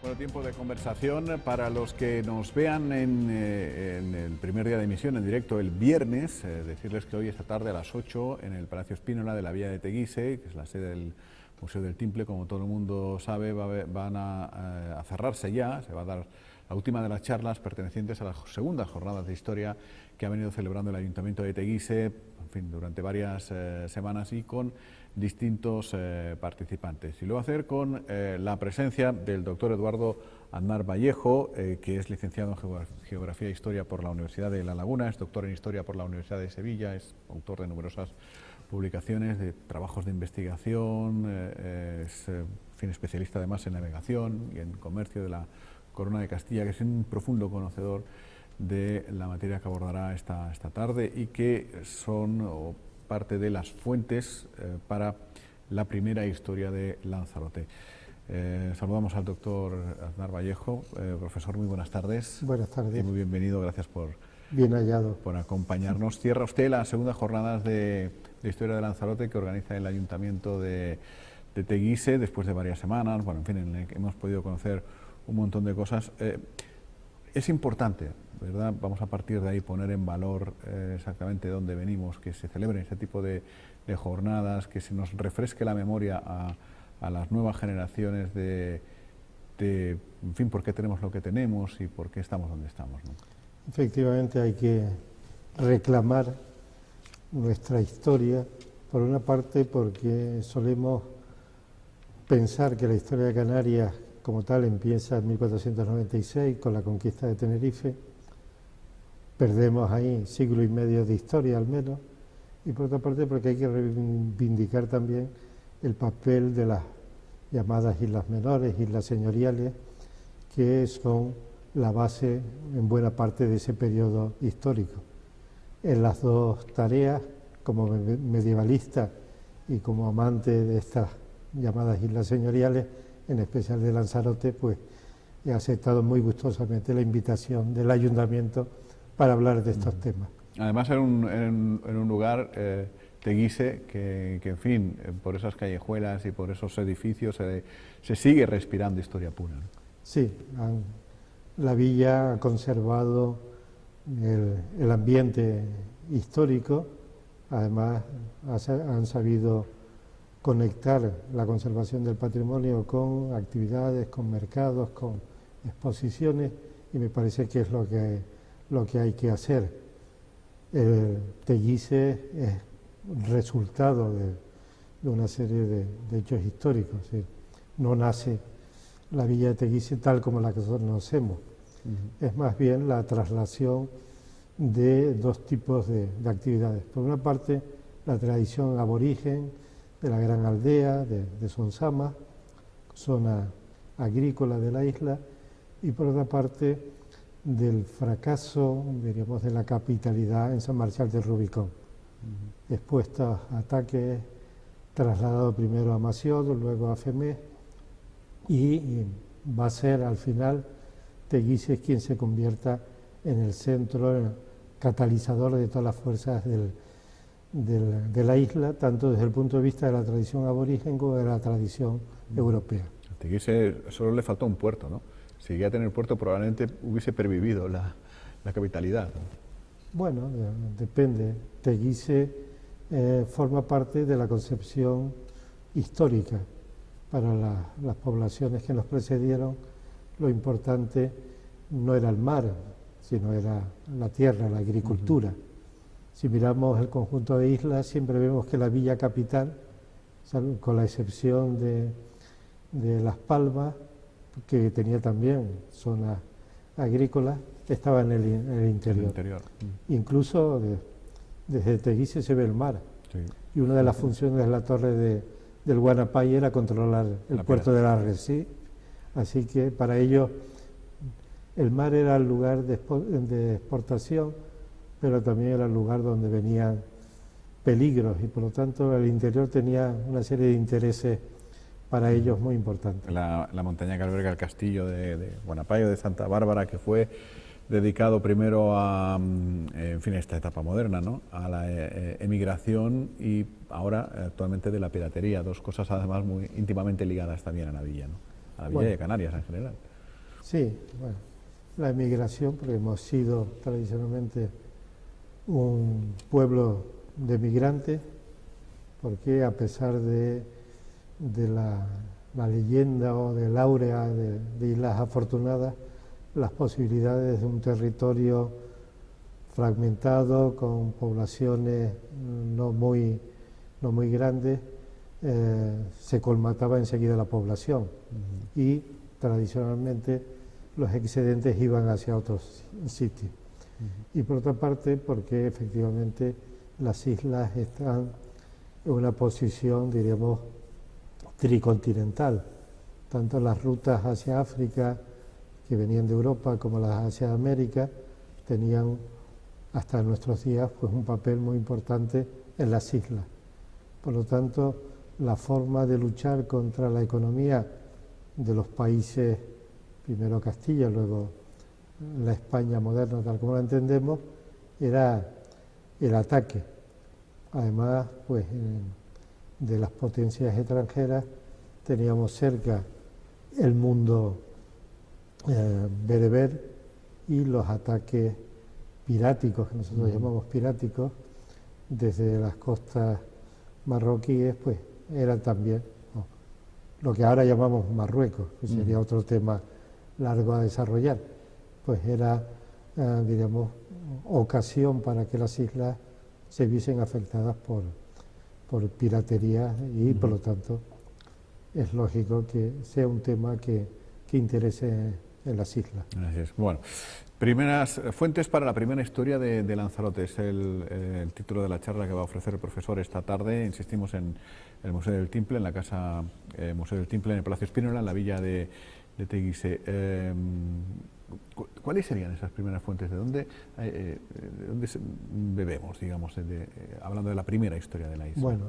Bueno, tiempo de conversación para los que nos vean en el primer día de emisión en directo el viernes. Decirles que hoy, esta tarde a las 8, en el Palacio Espínola de la Villa de Teguise, que es la sede del Museo del Timple, como todo el mundo sabe, van a cerrarse ya. Se va a dar la última de las charlas pertenecientes a las segundas jornadas de historia que ha venido celebrando el Ayuntamiento de Teguise, en fin, durante varias semanas, y con distintos participantes. Y lo va a hacer con la presencia del doctor Eduardo Aznar Vallejo, que es licenciado en Geografía e Historia por la Universidad de La Laguna, es doctor en Historia por la Universidad de Sevilla, es autor de numerosas publicaciones, de trabajos de investigación, es especialista además en navegación y en comercio de la Corona de Castilla, que es un profundo conocedor de la materia que abordará esta tarde y que son parte de las fuentes para la primera historia de Lanzarote. Saludamos al doctor Aznar Vallejo. Profesor, muy buenas tardes. Buenas tardes. Y muy bienvenido, gracias Bien hallado. por acompañarnos. Cierra usted las segundas jornadas de historia de Lanzarote que organiza el Ayuntamiento de Teguise después de varias semanas, bueno, en fin, en el que hemos podido conocer un montón de cosas. Es importante, ¿verdad? Vamos a partir de ahí poner en valor exactamente dónde venimos, que se celebren este tipo de jornadas, que se nos refresque la memoria a las nuevas generaciones de, en fin, por qué tenemos lo que tenemos y por qué estamos donde estamos, ¿no? Efectivamente hay que reclamar nuestra historia, por una parte porque solemos pensar que la historia de Canarias como tal empieza en 1496 con la conquista de Tenerife, perdemos ahí siglo y medio de historia al menos, y por otra parte porque hay que reivindicar también el papel de las llamadas islas menores, islas señoriales, que son la base en buena parte de ese periodo histórico. En las dos tareas, como medievalista y como amante de estas llamadas islas señoriales, en especial de Lanzarote, pues he aceptado muy gustosamente la invitación del Ayuntamiento para hablar de estos temas. Además, en un lugar, Teguise, que en fin, por esas callejuelas y por esos edificios se sigue respirando historia pura, ¿no? Sí, la villa ha conservado el ambiente histórico, además han sabido conectar la conservación del patrimonio con actividades, con mercados, con exposiciones, y me parece que es lo que hay que hacer. Teguise es resultado de una serie de hechos históricos, ¿sí? No nace la villa de Teguise tal como la que nosotros conocemos, es más bien la traslación de dos tipos de actividades. Por una parte, la tradición aborigen de la gran aldea de Sonsama, zona agrícola de la isla, y por otra parte del fracaso, diríamos, de la capitalidad en San Marcial del Rubicón, expuesta a ataques, trasladado primero a Maciot, luego a Femés, y va a ser al final Teguise quien se convierta en el centro catalizador de todas las fuerzas de la isla, tanto desde el punto de vista de la tradición aborigen como de la tradición europea. A Teguise solo le faltó un puerto, ¿no? Si llegué a tener puerto probablemente hubiese pervivido la capitalidad, ¿no? Bueno, depende. Teguise forma parte de la concepción histórica. Para las poblaciones que nos precedieron, lo importante no era el mar, sino era la tierra, la agricultura. Si miramos el conjunto de islas, siempre vemos que la villa capital, con la excepción de Las Palmas, que tenía también zonas agrícolas, estaba en el interior. Incluso desde Teguise se ve el mar. Sí. Y una de las funciones de la torre del Guanapay era controlar el puerto de la Arrecife. Así que para ellos el mar era el lugar de exportación, pero también era el lugar donde venían peligros, y por lo tanto el interior tenía una serie de intereses para ellos muy importantes. La montaña que alberga el castillo de Guanapayo, de Santa Bárbara, que fue dedicado primero a, en fin, esta etapa moderna, ¿no?, a la emigración, y ahora actualmente de la piratería, dos cosas además muy íntimamente ligadas también a la villa, ¿no?, a la villa de Canarias en general. Sí, bueno, la emigración, porque hemos sido tradicionalmente un pueblo de migrantes, porque a pesar de la leyenda o del áurea de Islas Afortunadas, las posibilidades de un territorio fragmentado, con poblaciones no muy grandes, se colmataba enseguida la población y tradicionalmente los excedentes iban hacia otros sitios. Y por otra parte, porque efectivamente las islas están en una posición, diríamos, tricontinental, tanto las rutas hacia África que venían de Europa como las hacia América tenían hasta nuestros días pues un papel muy importante en las islas. Por lo tanto, la forma de luchar contra la economía de los países, primero Castilla, luego la España moderna tal como la entendemos, era el ataque. Además, pues de las potencias extranjeras teníamos cerca el mundo bereber y los ataques piráticos, que nosotros llamamos piráticos, desde las costas marroquíes, pues eran también lo que ahora llamamos Marruecos, que sería otro tema largo a desarrollar, pues era, diríamos, ocasión para que las islas se viesen afectadas por piratería y, por lo tanto, es lógico que sea un tema que interese en las islas. Así es. Bueno, primeras fuentes para la primera historia de Lanzarote es el título de la charla que va a ofrecer el profesor esta tarde. Insistimos en el Museo del Timple, en la casa Museo del Timple, en el Palacio Spínola, en la villa de Teguise. ¿Cuáles serían esas primeras fuentes? ¿De dónde bebemos, digamos, hablando de la primera historia de la isla? Bueno,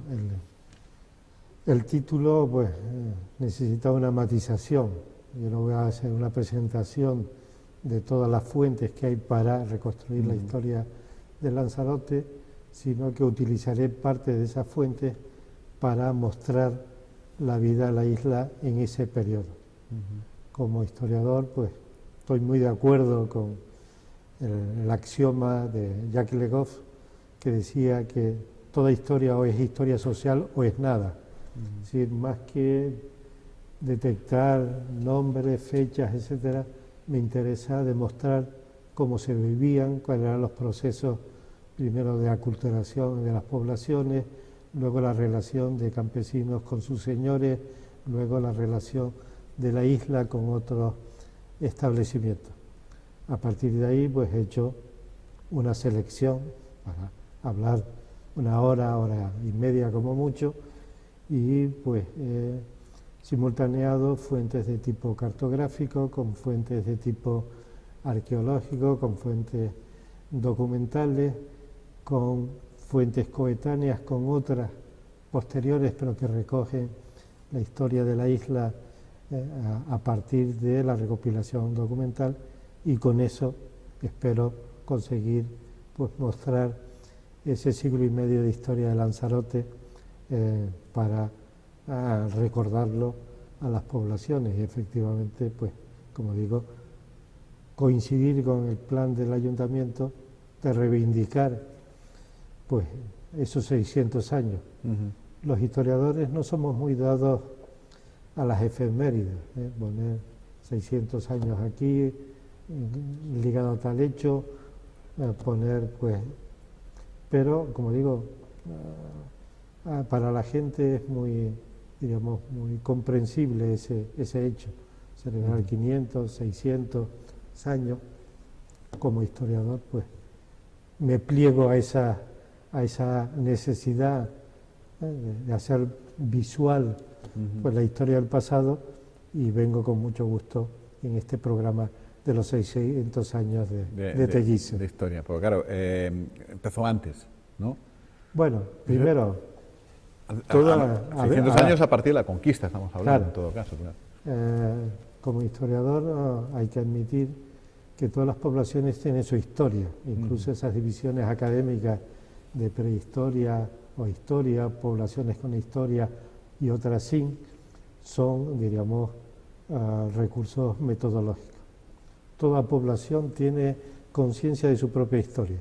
el título pues necesita una matización. Yo no voy a hacer una presentación de todas las fuentes que hay para reconstruir la historia de Lanzarote, sino que utilizaré parte de esas fuentes para mostrar la vida de la isla en ese periodo. Como historiador, pues estoy muy de acuerdo con el axioma de Jacques Le Goff, que decía que toda historia o es historia social o es nada. Es decir, más que detectar nombres, fechas, etcétera, me interesa demostrar cómo se vivían, cuáles eran los procesos, primero de aculturación de las poblaciones, luego la relación de campesinos con sus señores, luego la relación de la isla con otros establecimientos. A partir de ahí, pues he hecho una selección para hablar una hora, hora y media como mucho, y pues simultaneado fuentes de tipo cartográfico, con fuentes de tipo arqueológico, con fuentes documentales, con fuentes coetáneas, con otras posteriores, pero que recogen la historia de la isla a partir de la recopilación documental, y con eso espero conseguir pues mostrar ese siglo y medio de historia de Lanzarote para recordarlo a las poblaciones y efectivamente, pues como digo, coincidir con el plan del ayuntamiento de reivindicar pues esos 600 años. Los historiadores no somos muy dados a las efemérides, poner 600 años aquí ligado a tal hecho, poner pues, pero como digo, para la gente es muy, digamos, muy comprensible ese hecho, celebrar 500, 600 años. Como historiador, pues me pliego a esa necesidad de hacer visual pues la historia del pasado, y vengo con mucho gusto en este programa de los 600 años de Teguise. De historia, porque claro, empezó antes, ¿no? Bueno, primero... 600 años a partir de la conquista, estamos hablando, claro, en todo caso. Claro. Como historiador hay que admitir que todas las poblaciones tienen su historia, incluso esas divisiones académicas de prehistoria o historia, poblaciones con historia y otras sin, son, diríamos, recursos metodológicos. Toda población tiene conciencia de su propia historia,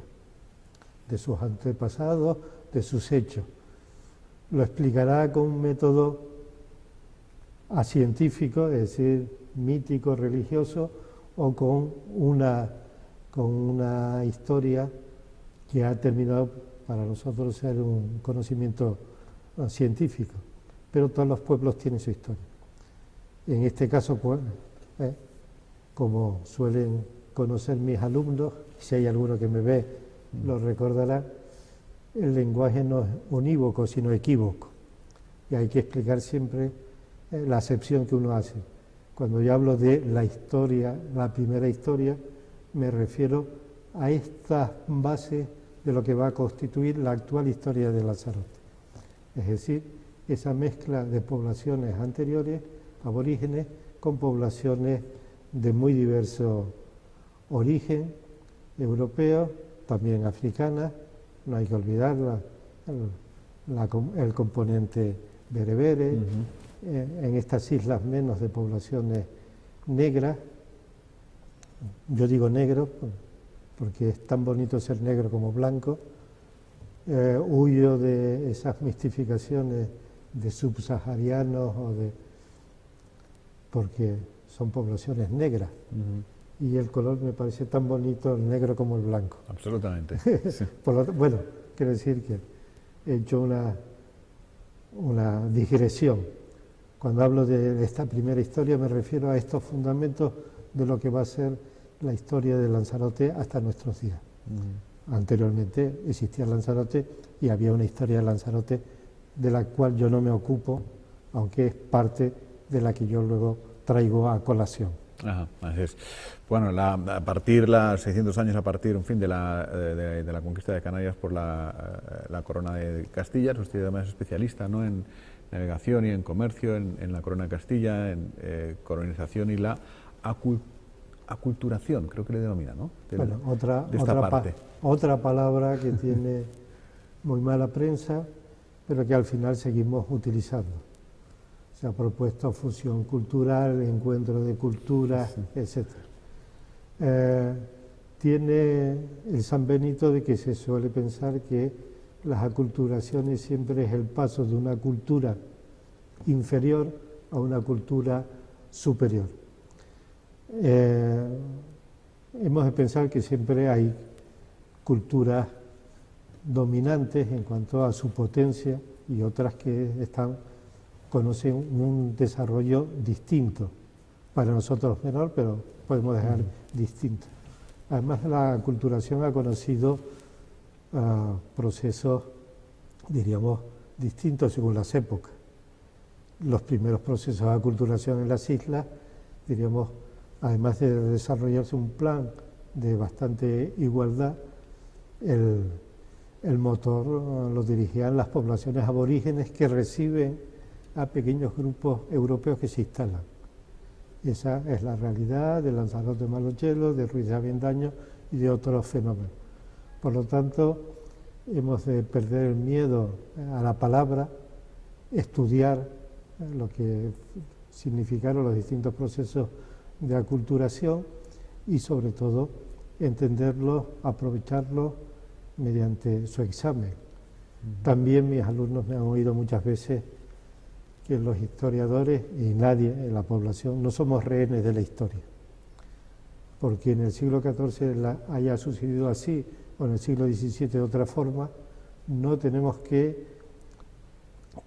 de sus antepasados, de sus hechos. Lo explicará con un método científico, es decir, mítico, religioso, o con una historia que ha terminado para nosotros ser un conocimiento científico. Pero todos los pueblos tienen su historia. En este caso, pues, como suelen conocer mis alumnos, si hay alguno que me ve, lo recordará, el lenguaje no es unívoco, sino equívoco. Y hay que explicar siempre la acepción que uno hace. Cuando yo hablo de la historia, la primera historia, me refiero a estas bases de lo que va a constituir la actual historia de Lanzarote. Es decir, esa mezcla de poblaciones anteriores, aborígenes, con poblaciones de muy diverso origen, europeos, también africanas, no hay que olvidar el componente berebere, en estas islas menos de poblaciones negras. Yo digo negro porque es tan bonito ser negro como blanco. Huyo de esas mistificaciones de subsaharianos porque son poblaciones negras. Y el color me parece tan bonito, el negro como el blanco. Absolutamente. Sí. Bueno, quiero decir que he hecho una digresión. Cuando hablo de esta primera historia me refiero a estos fundamentos de lo que va a ser la historia de Lanzarote hasta nuestros días. Anteriormente existía Lanzarote y había una historia de Lanzarote de la cual yo no me ocupo, aunque es parte de la que yo luego traigo a colación. Ajá, así es. Bueno, a partir los 600 años a partir, en fin, de la conquista de Canarias por la corona de Castilla. Usted además es especialista, ¿no?, en navegación y en comercio, en la corona de Castilla, en colonización y la aculturación, creo que le denomina, ¿no? Bueno, parte. Otra palabra que tiene muy mala prensa, pero que al final seguimos utilizando. Se ha propuesto fusión cultural, encuentro de culturas, sí, etc. Tiene el San Benito de que se suele pensar que las aculturaciones siempre es el paso de una cultura inferior a una cultura superior. Hemos de pensar que siempre hay culturas dominantes en cuanto a su potencia y otras que conocen un desarrollo distinto, para nosotros menor, pero podemos dejar distinto. Además, la aculturación ha conocido procesos, diríamos, distintos según las épocas. Los primeros procesos de aculturación en las islas, diríamos, además de desarrollarse un plan de bastante igualdad, el motor lo dirigían las poblaciones aborígenes que reciben a pequeños grupos europeos que se instalan. Esa es la realidad de Lanzarote de Malochelo, de Ruiz de Avendaño y de otros fenómenos. Por lo tanto, hemos de perder el miedo a la palabra, estudiar lo que significaron los distintos procesos de aculturación y, sobre todo, entenderlos, aprovecharlos mediante su examen. También mis alumnos me han oído muchas veces que los historiadores y nadie en la población no somos rehenes de la historia, porque en el siglo XIV haya sucedido así o en el siglo XVII de otra forma, no tenemos que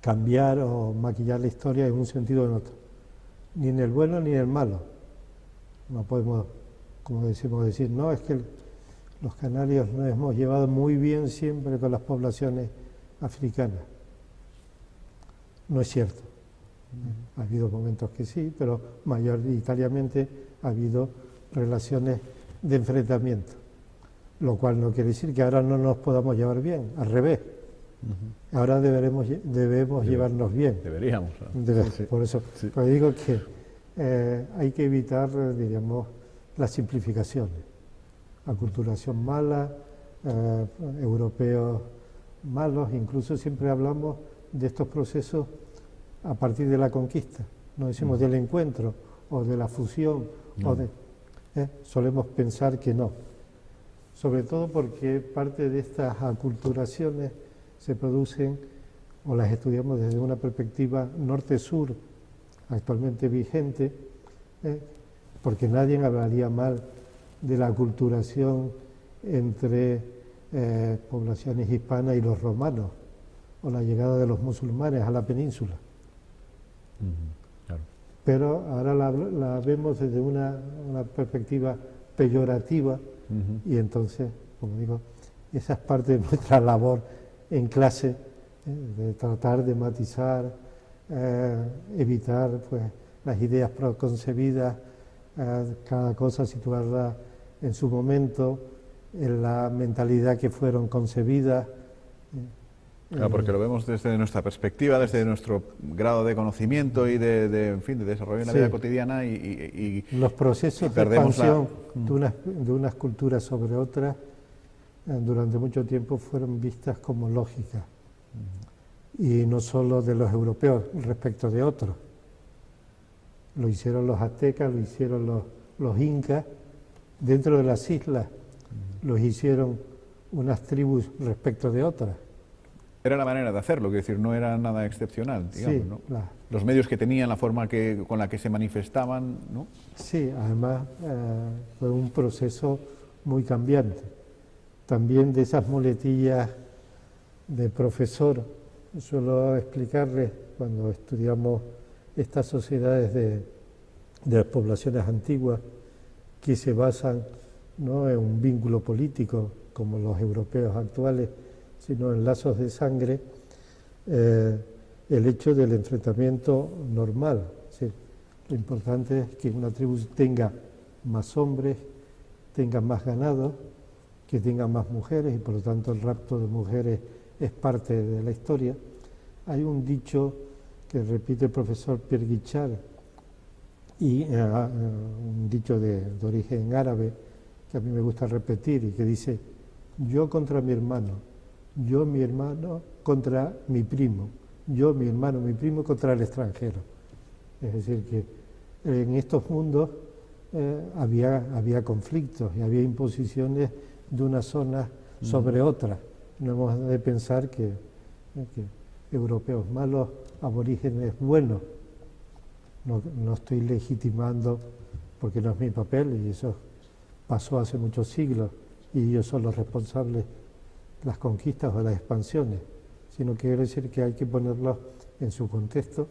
cambiar o maquillar la historia en un sentido o en otro, ni en el bueno ni en el malo. No podemos, como decimos, decir, no, es que los canarios nos hemos llevado muy bien siempre con las poblaciones africanas. No es cierto. Ha habido momentos que sí, pero mayoritariamente ha habido relaciones de enfrentamiento, lo cual no quiere decir que ahora no nos podamos llevar bien, al revés. Ahora debemos llevarnos bien. Deberíamos. Sí. Por eso pues digo que hay que evitar, diríamos, las simplificaciones. Aculturación mala, europeos malos, incluso siempre hablamos de estos procesos a partir de la conquista, no decimos del encuentro o de la fusión, solemos pensar que no. Sobre todo porque parte de estas aculturaciones se producen o las estudiamos desde una perspectiva norte-sur, actualmente vigente, porque nadie hablaría mal de la aculturación entre poblaciones hispanas y los romanos, o la llegada de los musulmanes a la península. Claro. Pero ahora la vemos desde una perspectiva peyorativa, y entonces, como digo, esa es parte de nuestra labor en clase, de tratar de matizar, evitar pues las ideas preconcebidas, cada cosa situarla en su momento, en la mentalidad que fueron concebidas. Claro, porque lo vemos desde nuestra perspectiva, desde nuestro grado de conocimiento y en fin, de desarrollo en la vida cotidiana y los procesos de expansión de unas culturas sobre otras durante mucho tiempo fueron vistas como lógicas, y no solo de los europeos respecto de otros. Lo hicieron los aztecas, lo hicieron los incas, dentro de las islas los hicieron unas tribus respecto de otras. Era la manera de hacerlo, es decir, no era nada excepcional, digamos, Sí, ¿no? claro. Los medios que tenían, la forma con la que se manifestaban, ¿no? Sí, además fue un proceso muy cambiante. También de esas muletillas de profesor, suelo explicarles cuando estudiamos estas sociedades de las poblaciones antiguas que se basan no en un vínculo político como los europeos actuales, sino en lazos de sangre, el hecho del enfrentamiento normal. Es decir, lo importante es que una tribu tenga más hombres, tenga más ganado, que tenga más mujeres, y por lo tanto el rapto de mujeres es parte de la historia. Hay un dicho que repite el profesor Pierre Guichard, y un dicho de origen árabe que a mí me gusta repetir, y que dice: yo contra mi hermano, yo mi hermano contra mi primo, yo mi hermano, mi primo contra el extranjero. Es decir, que en estos mundos había conflictos y había imposiciones de una zona sobre otra. No hemos de pensar que europeos malos, aborígenes buenos. No estoy legitimando, porque no es mi papel, y eso pasó hace muchos siglos, y ellos son los responsables de las conquistas o las expansiones, sino que quiere decir que hay que ponerlos en su contexto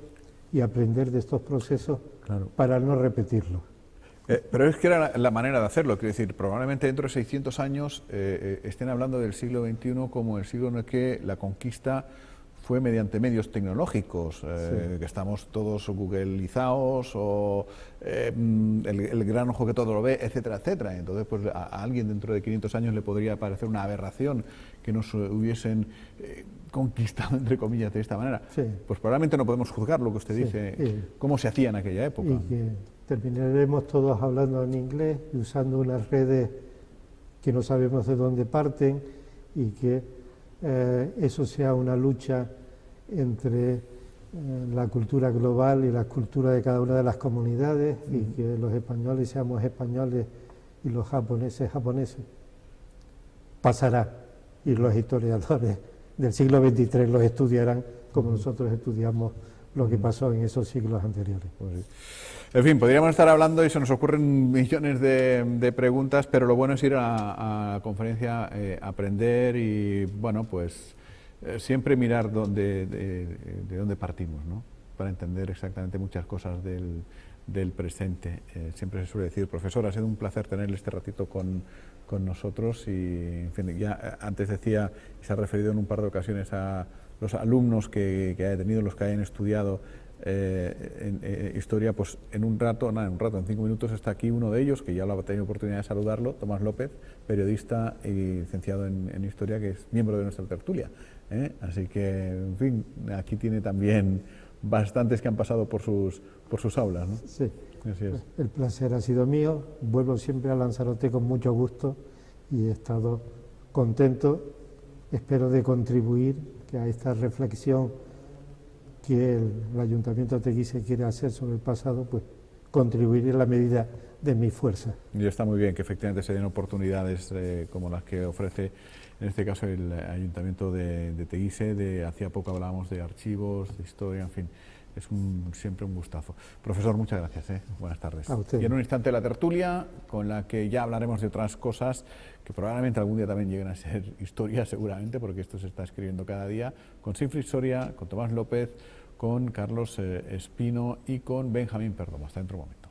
y aprender de estos procesos, claro, para no repetirlos. Pero es que era la manera de hacerlo, quiero decir, probablemente dentro de 600 años estén hablando del siglo XXI como el siglo en el que la conquista fue mediante medios tecnológicos, que estamos todos googleizados, o el gran ojo que todo lo ve, etcétera, etcétera. Entonces, pues a alguien dentro de 500 años le podría parecer una aberración que nos hubiesen conquistado, entre comillas, de esta manera. Sí. Pues probablemente no podemos juzgar lo que usted dice, cómo se hacía en aquella época. Y que terminaremos todos hablando en inglés y usando unas redes que no sabemos de dónde parten, y que eso sea una lucha entre la cultura global y la cultura de cada una de las comunidades, y que los españoles seamos españoles y los japoneses japoneses. Pasará, y los historiadores del siglo XXIII los estudiarán como nosotros estudiamos lo que pasó en esos siglos anteriores. Pues sí. En fin, podríamos estar hablando y se nos ocurren millones de preguntas, pero lo bueno es ir a la conferencia, aprender y, bueno, pues siempre mirar de dónde partimos, ¿no? Para entender exactamente muchas cosas del presente. Siempre se suele decir: profesor, ha sido un placer tenerle este ratito con nosotros, y, en fin, ya antes decía, y se ha referido en un par de ocasiones a los alumnos que haya tenido, los que hayan estudiado historia, pues en un rato, en 5 minutos está aquí uno de ellos, que ya lo ha tenido oportunidad de saludarlo, Tomás López, periodista y licenciado en historia, que es miembro de nuestra tertulia. Así que, en fin, aquí tiene también bastantes que han pasado por sus aulas, ¿no? Sí, así es. El placer ha sido mío. Vuelvo siempre a Lanzarote con mucho gusto y he estado contento. Espero de contribuir a esta reflexión que el Ayuntamiento de Teguise quiere hacer sobre el pasado, pues contribuir en la medida de mi fuerza. Y está muy bien que efectivamente se den oportunidades como las que ofrece en este caso el Ayuntamiento de Teguise. Hacía poco hablábamos de archivos, de historia, en fin, es siempre un gustazo. Profesor, muchas gracias. Buenas tardes. A usted. Y en un instante la tertulia, con la que ya hablaremos de otras cosas que probablemente algún día también lleguen a ser historia, seguramente, porque esto se está escribiendo cada día, con Siegfried Soria, con Tomás López, con Carlos Espino y con Benjamín Perdomo. Hasta dentro de un momento.